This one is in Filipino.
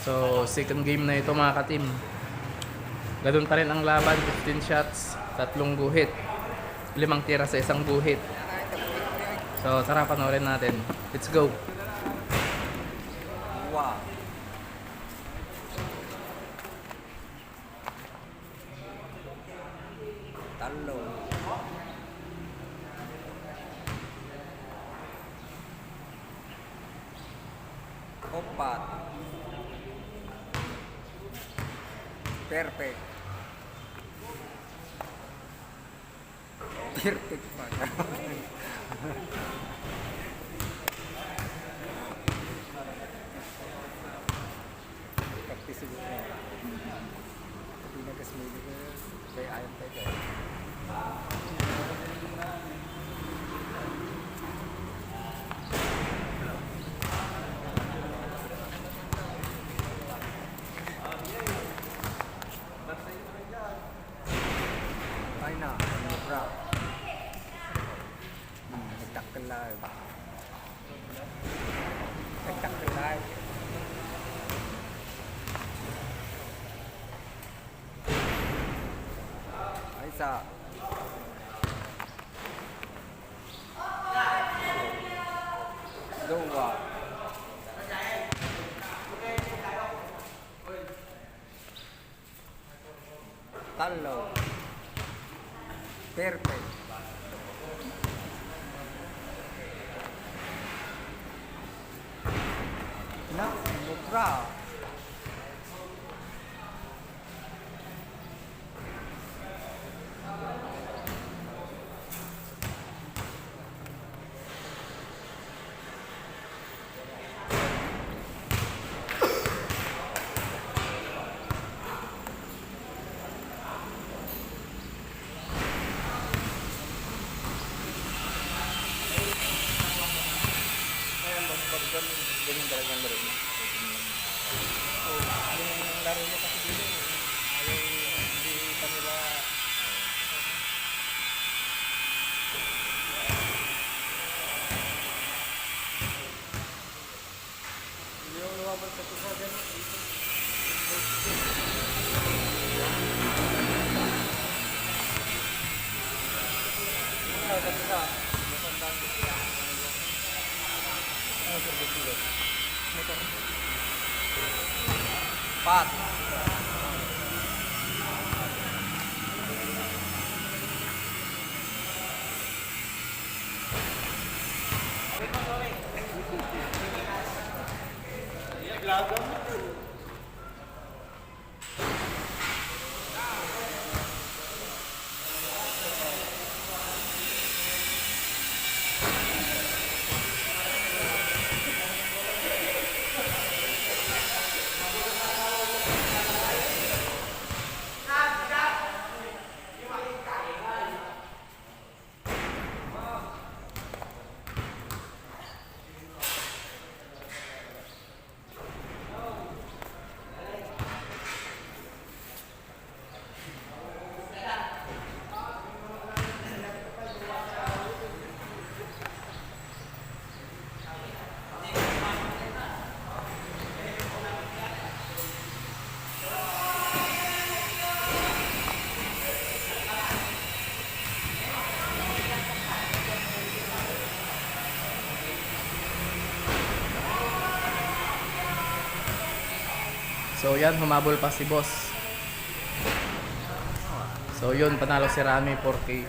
So, second game na ito mga ka-team. Ganun pa rin ang laban, 15 shots, 3 guhit. 5 tira sa isang guhit. So, tara panoorin natin. Let's go. Wow. Talo. Opat. Perfect. Perfect pa. Practice mo. Hindi na kasmili ko. Kaya ayaw tayo. Ay na, mura. Nagtakal live. Nagtakal live. Ay sa. Dua. Talo. Perfect. Na, mura. Ganyan talaga ang laro niya. Oh, ganyan ang laro niya kasi dito. Ayaw, hindi pa nila... Hindi ako lumabas sa tusa ganyan. Pat. So yan, humabol pa si boss. So yun, panalo si Rami 4K.